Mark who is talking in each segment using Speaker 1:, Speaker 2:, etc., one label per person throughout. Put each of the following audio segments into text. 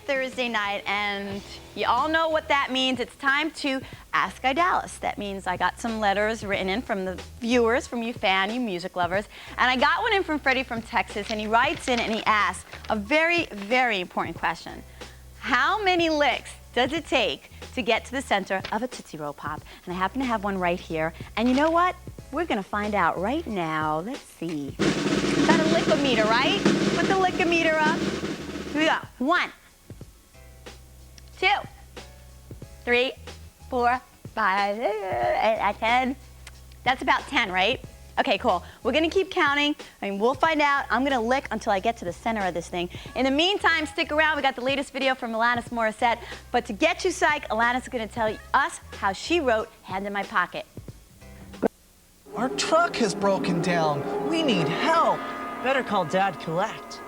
Speaker 1: Thursday night, and you all know what that means. It's time to Ask Idalis. That means I got some letters written in from the viewers, from you you music lovers, and I got one in from Freddie from Texas, and he writes in and he asks a very, very important question. How many licks does it take to get to the center of a Tootsie Roll Pop? And I happen to have one right here, and you know what? We're gonna find out right now. Let's see. Got a lickometer, right? Put the lickometer up. Here we go. 1, 2, 3, 4, 5, 8, 10. That's about 10, right? Okay, cool. We're gonna keep counting. I mean, we'll find out. I'm gonna lick until I get to the center of this thing. In the meantime, stick around. We got the latest video from Alanis Morissette. But to get you psyched, Alanis is gonna tell us how she wrote Hand in My Pocket.
Speaker 2: Our truck has broken down. We need help.
Speaker 3: Better call Dad Collect.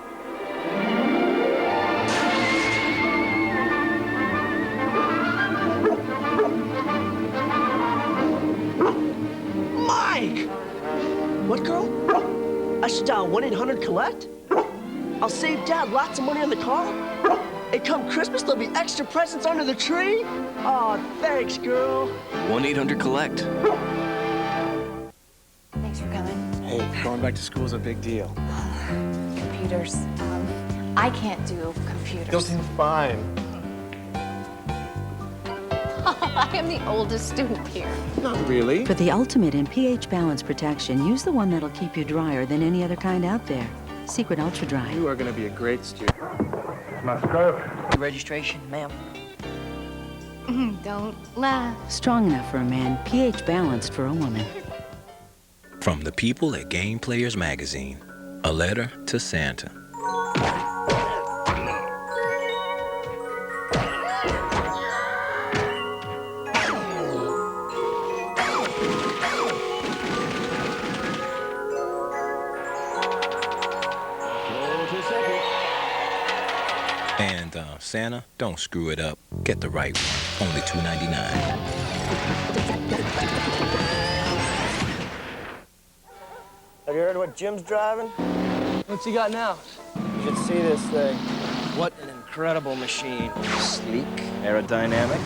Speaker 2: Mike!
Speaker 3: What, girl? I should dial 1-800-COLLECT? I'll save Dad lots of money on the car? And come Christmas, there'll be extra presents under the tree? Aw, thanks, girl.
Speaker 4: 1-800-COLLECT.
Speaker 5: Thanks for coming.
Speaker 6: Hey, going back to school is a big deal.
Speaker 5: Computers. I can't do computers.
Speaker 6: You'll seem fine.
Speaker 5: I am the oldest student here.
Speaker 6: Not really.
Speaker 7: For the ultimate in pH balance protection, use the one that'll keep you drier than any other kind out there. Secret Ultra Dry.
Speaker 6: You are going to be a great student.
Speaker 8: Must go.
Speaker 3: Registration, ma'am.
Speaker 5: Don't laugh.
Speaker 7: Strong enough for a man, pH balanced for a woman.
Speaker 4: From the people at Game Players Magazine, a letter to Santa. And Santa, don't screw it up. Get the right one. Only $2.99.
Speaker 3: Have you heard what Jim's driving?
Speaker 2: What's he got now?
Speaker 3: You should see this thing. What an incredible machine. Sleek, aerodynamic.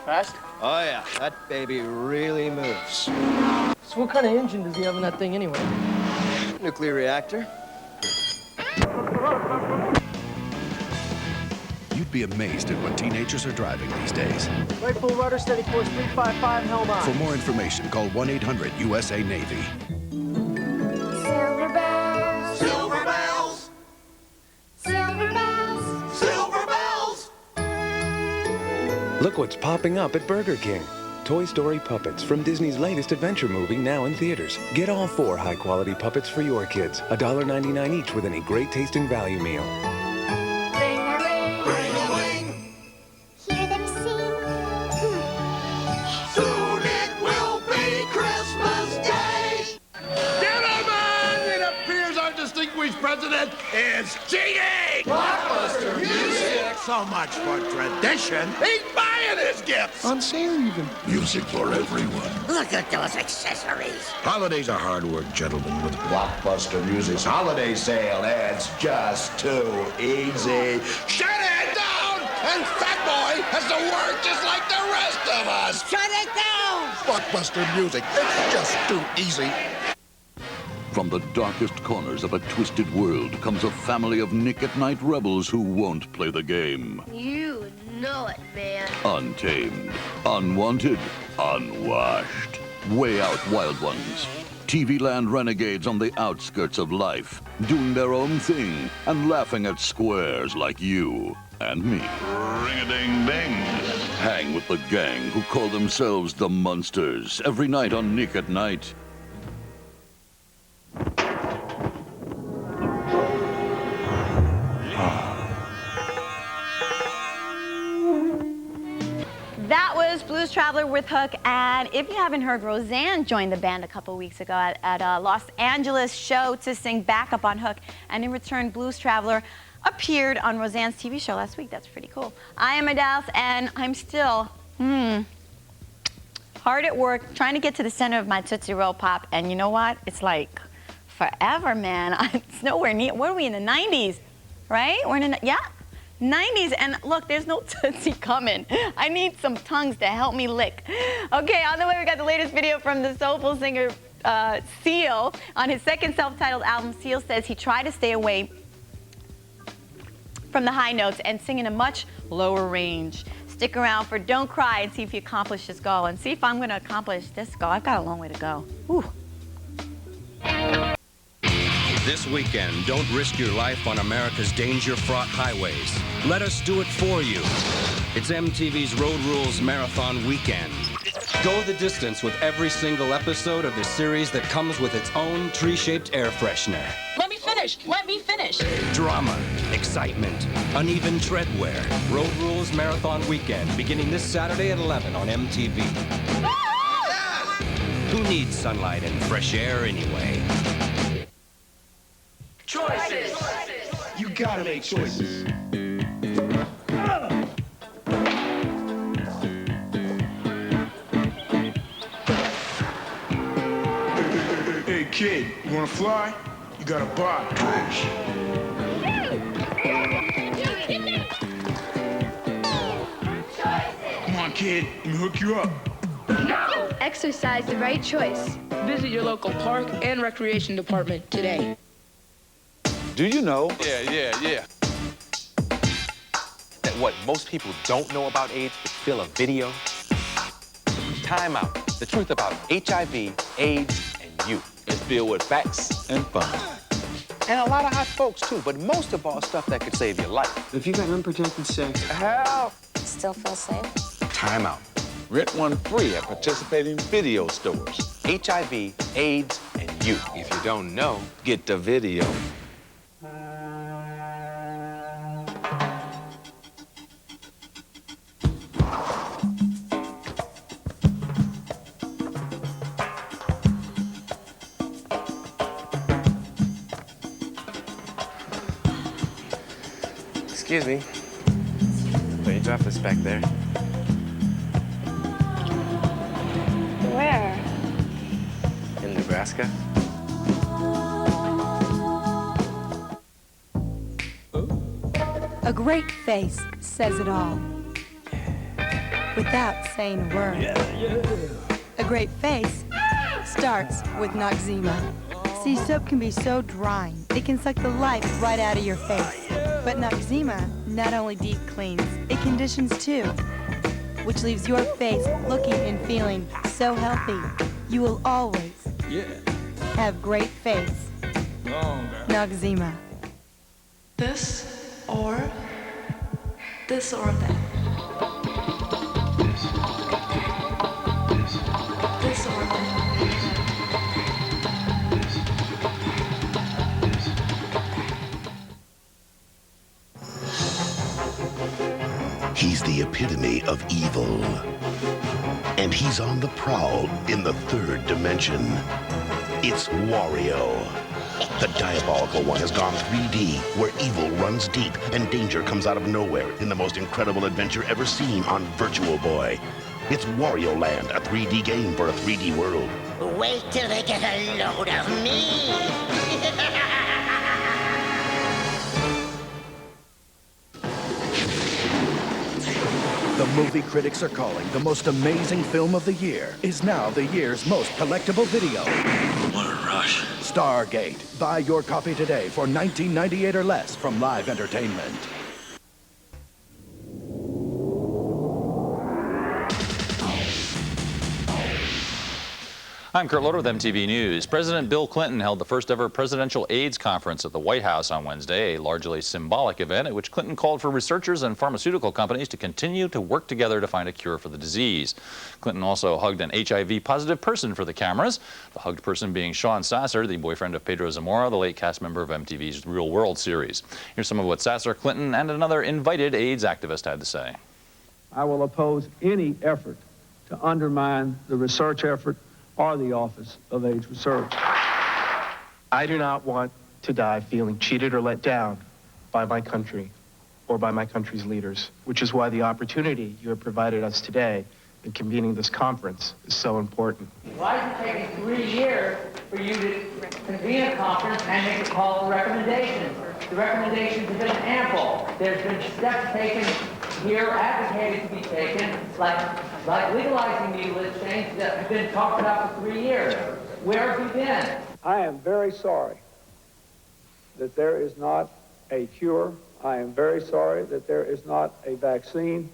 Speaker 3: Fast?
Speaker 9: Oh yeah, that baby really moves.
Speaker 3: So what kind of engine does he have in that thing anyway?
Speaker 9: Nuclear reactor.
Speaker 10: You'd be amazed at what teenagers are driving these days.
Speaker 3: Right full rudder, steady course 355, helm on.
Speaker 10: For more information, call 1-800-USA-NAVY.
Speaker 11: Silver bells. Silver bells. Silver bells. Silver bells.
Speaker 12: Look what's popping up at Burger King. Toy Story puppets from Disney's latest adventure movie, now in theaters. Get all 4 high-quality puppets for your kids. $1.99 each with any great-tasting value meal.
Speaker 11: Ring a ring. Ring a ring. Hear them sing. Soon it will be Christmas Day.
Speaker 10: Gentlemen, it appears our distinguished president is cheating!
Speaker 11: Blockbuster music.
Speaker 10: So much for tradition. He's buying his gifts.
Speaker 6: On sale even.
Speaker 10: Music for everyone.
Speaker 11: Look at those accessories.
Speaker 10: Holidays are hard work, gentlemen, with Blockbuster Music's holiday sale. It's just too easy. Shut it down! And Fat Boy has to work just like the rest of us.
Speaker 11: Shut it down.
Speaker 10: Blockbuster Music, it's just too easy.
Speaker 13: From the darkest corners of a twisted world comes a family of Nick at Night rebels who won't play the game.
Speaker 11: You know it, man.
Speaker 13: Untamed, unwanted, unwashed. Way out wild ones. TV land renegades on the outskirts of life, doing their own thing and laughing at squares like you and me. Ring-a-ding-ding. Hang with the gang who call themselves the Munsters every night on Nick at Night.
Speaker 1: That was Blues Traveler with Hook, and if you haven't heard, Roseanne joined the band a couple weeks ago at a Los Angeles show to sing backup on Hook, and in return, Blues Traveler appeared on Roseanne's TV show last week. That's pretty cool. I am Idalis, and I'm still hard at work trying to get to the center of my Tootsie Roll Pop, and you know what? It's like forever, man. It's nowhere near. What are we in the 90s, right? We're in the, yeah. 90s, and look, there's no Tootsie coming. I need some tongues to help me lick. Okay, on the way, we got the latest video from the soulful singer Seal. On his second self-titled album, Seal says he tried to stay away from the high notes and sing in a much lower range. Stick around for Don't Cry and see if you accomplish this goal, and see if I'm going to accomplish this goal. I've got a long way to go. Whew.
Speaker 14: This weekend, don't risk your life on America's danger-fraught highways. Let us do it for you. It's MTV's Road Rules Marathon Weekend. Go the distance with every single episode of the series that comes with its own tree-shaped air freshener.
Speaker 15: Let me finish! Let me finish!
Speaker 14: Drama, excitement, uneven treadwear. Road Rules Marathon Weekend, beginning this Saturday at 11 on MTV. Who needs sunlight and fresh air anyway?
Speaker 10: Choices! You gotta make choices.
Speaker 8: Hey, kid, you wanna fly? You gotta buy. Come on, kid, let me hook you up.
Speaker 11: Exercise the right choice.
Speaker 15: Visit your local park and recreation department today.
Speaker 6: Do you know?
Speaker 16: Yeah. That what most people don't know about AIDS is still a video. Time Out. The truth about HIV, AIDS, and you. It's filled with facts and fun. And a lot of hot folks, too, but most of all, stuff that could save your life.
Speaker 6: If you got unprotected sex,
Speaker 16: Help!
Speaker 5: Still feel safe?
Speaker 16: Time Out. Rent one free at participating video stores. HIV, AIDS, and you. If you don't know, get the video.
Speaker 6: excuse me. So you dropped this back there.
Speaker 11: Where?
Speaker 6: In Nebraska.
Speaker 17: A great face says it all, without saying a word. A great face starts with Noxzema. See, soap can be so drying, it can suck the life right out of your face. But Noxzema not only deep cleans, it conditions too, which leaves your face looking and feeling so healthy. You will always have great face. Noxzema.
Speaker 15: This or that. This or that.
Speaker 10: He's the epitome of evil. And he's on the prowl in the third dimension. It's Wario. The diabolical one has gone 3D, where evil runs deep and danger comes out of nowhere in the most incredible adventure ever seen on Virtual Boy. It's Wario Land, a 3D game for a 3D world.
Speaker 18: Wait till they get a load of me!
Speaker 19: The movie critics are calling the most amazing film of the year is now the year's most collectible video.
Speaker 20: What a rush.
Speaker 19: Stargate. Buy your copy today for $19.98 or less from Live Entertainment.
Speaker 21: I'm Kurt Loder with MTV News. President Bill Clinton held the first ever presidential AIDS conference at the White House on Wednesday, a largely symbolic event at which Clinton called for researchers and pharmaceutical companies to continue to work together to find a cure for the disease. Clinton also hugged an HIV-positive person for the cameras, the hugged person being Sean Sasser, the boyfriend of Pedro Zamora, the late cast member of MTV's Real World series. Here's some of what Sasser, Clinton, and another invited AIDS activist had to say.
Speaker 22: I will oppose any effort to undermine the research effort or the Office of AIDS Research.
Speaker 23: I do not want to die feeling cheated or let down by my country or by my country's leaders, which is why the opportunity you have provided us today in convening this conference is so important.
Speaker 24: Why is it taking 3 years for you to convene a conference and make a call a recommendation?
Speaker 4: The recommendations have been ample. There's been steps taken here, advocated to be taken, like legalizing needle exchange that have been talked about for 3 years. Where have you been?
Speaker 22: I am very sorry that there is not a cure. I am very sorry that there is not a vaccine.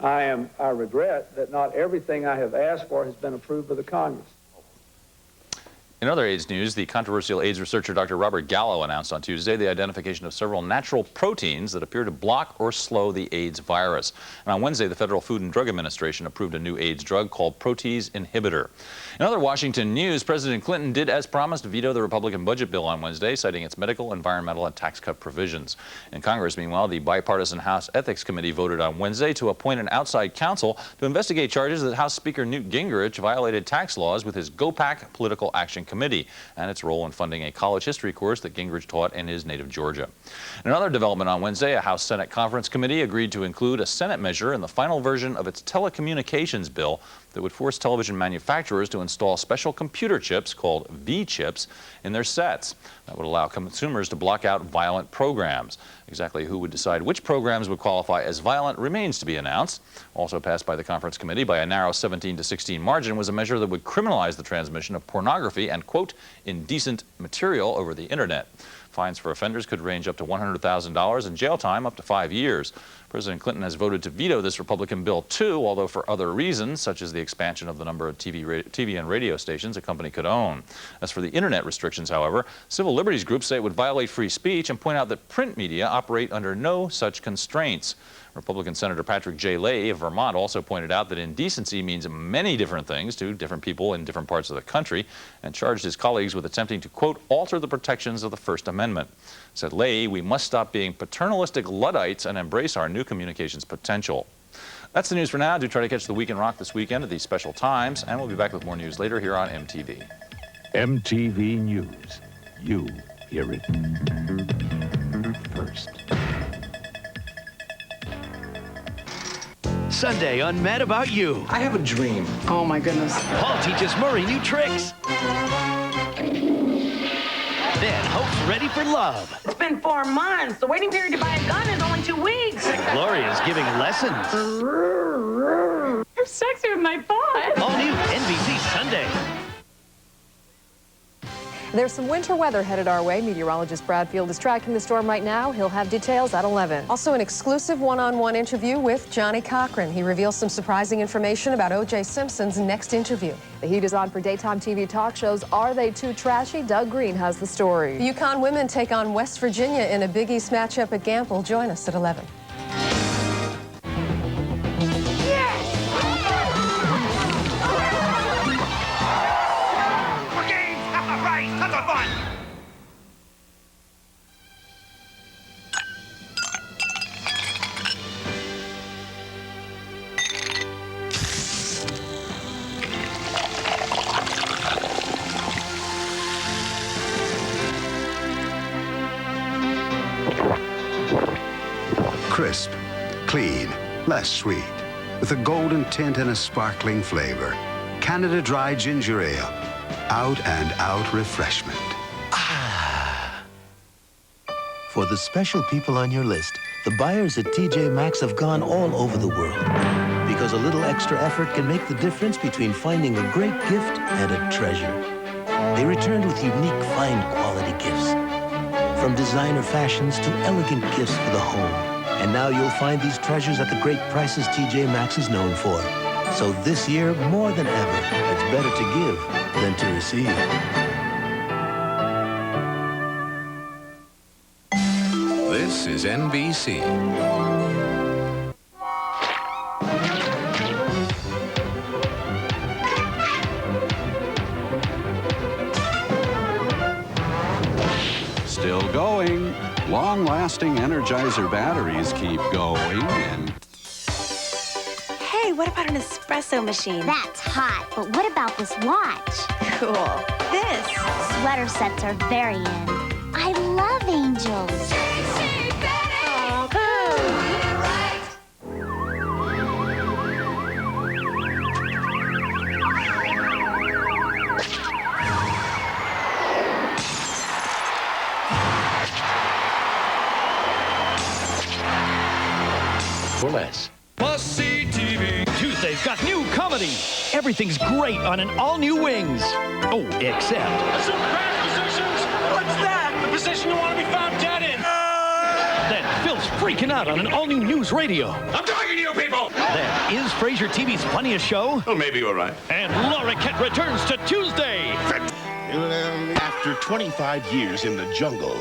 Speaker 22: I regret that not everything I have asked for has been approved by the Congress.
Speaker 21: In other AIDS news, the controversial AIDS researcher Dr. Robert Gallo announced on Tuesday the identification of several natural proteins that appear to block or slow the AIDS virus. And on Wednesday, the Federal Food and Drug Administration approved a new AIDS drug called protease inhibitor. In other Washington news, President Clinton did, as promised, veto the Republican budget bill on Wednesday, citing its medical, environmental, and tax cut provisions. In Congress, meanwhile, the bipartisan House Ethics Committee voted on Wednesday to appoint an outside counsel to investigate charges that House Speaker Newt Gingrich violated tax laws with his GOPAC Political Action Committee and its role in funding a college history course that Gingrich taught in his native Georgia. In another development on Wednesday, a House Senate Conference Committee agreed to include a Senate measure in the final version of its telecommunications bill that would force television manufacturers to install special computer chips called V-chips in their sets. That would allow consumers to block out violent programs. Exactly who would decide which programs would qualify as violent remains to be announced. Also passed by the conference committee by a narrow 17-16 margin was a measure that would criminalize the transmission of pornography and, quote, indecent material over the internet. Fines for offenders could range up to $100,000 and jail time up to 5 years. President Clinton has voted to veto this Republican bill too, although for other reasons, such as the expansion of the number of TV and radio stations a company could own. As for the internet restrictions, however, civil liberties groups say it would violate free speech and point out that print media operate under no such constraints. Republican Senator Patrick J. Leahy of Vermont also pointed out that indecency means many different things to different people in different parts of the country and charged his colleagues with attempting to, quote, alter the protections of the First Amendment. Said Leahy, we must stop being paternalistic Luddites and embrace our new communications potential. That's the news for now. Do try to catch the Week in Rock this weekend at these special times, and we'll be back with more news later here on MTV.
Speaker 7: MTV News. You hear it first.
Speaker 20: Sunday on Mad About You.
Speaker 2: I have a dream.
Speaker 20: Oh my goodness. Paul teaches Murray new tricks. Then Hope's ready for love.
Speaker 24: It's been 4 months. The waiting period to buy a gun is only 2 weeks.
Speaker 20: And Gloria's giving lessons.
Speaker 24: You're sexy with my butt.
Speaker 20: All new NBC Sunday.
Speaker 25: There's some winter weather headed our way. Meteorologist Brad Field is tracking the storm right now. He'll have details at 11. Also, an exclusive one-on-one interview with Johnny Cochran. He reveals some surprising information about O.J. Simpson's next interview. The heat is on for daytime TV talk shows. Are they too trashy? Doug Green has the story. The Yukon women take on West Virginia in a Big East matchup at Gamble. Join us at 11.
Speaker 26: Crisp, clean, less sweet, with a golden tint and a sparkling flavor. Canada Dry Ginger Ale. Out-and-out refreshment.
Speaker 27: For the special people on your list, the buyers at TJ Maxx have gone all over the world. Because a little extra effort can make the difference between finding a great gift and a treasure. They returned with unique, fine quality gifts. From designer fashions to elegant gifts for the home. And now you'll find these treasures at the great prices TJ Maxx is known for. So this year, more than ever, it's better to give than to receive.
Speaker 28: This is NBC.
Speaker 29: Still going. Long-lasting Energizer batteries keep going, and...
Speaker 30: Hey, what about an espresso machine?
Speaker 11: That's hot, but what about this watch?
Speaker 30: Cool. This.
Speaker 11: Sweater sets are very in. I love angels.
Speaker 20: for less.
Speaker 1: Must-see TV.
Speaker 20: Tuesday's got new comedy. Everything's great on an all-new Wings. Oh, except...
Speaker 1: Some crash positions. What's that? The position you want to be found dead in.
Speaker 20: Then Phil's freaking out on an all-new news radio.
Speaker 1: I'm talking to you people.
Speaker 20: Then is Frasier TV's funniest show?
Speaker 1: Well, maybe you're right.
Speaker 20: And Laura Kent returns to Tuesday.
Speaker 3: After 25 years in the jungle,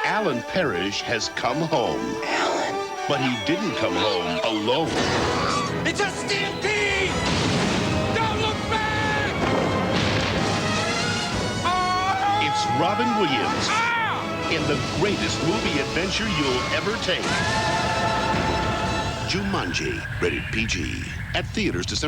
Speaker 3: Alan Parrish has come home. But he didn't come home alone.
Speaker 1: It's a stampede! Don't look back!
Speaker 3: It's Robin Williams in the greatest movie adventure you'll ever take. Jumanji, rated PG. At theaters December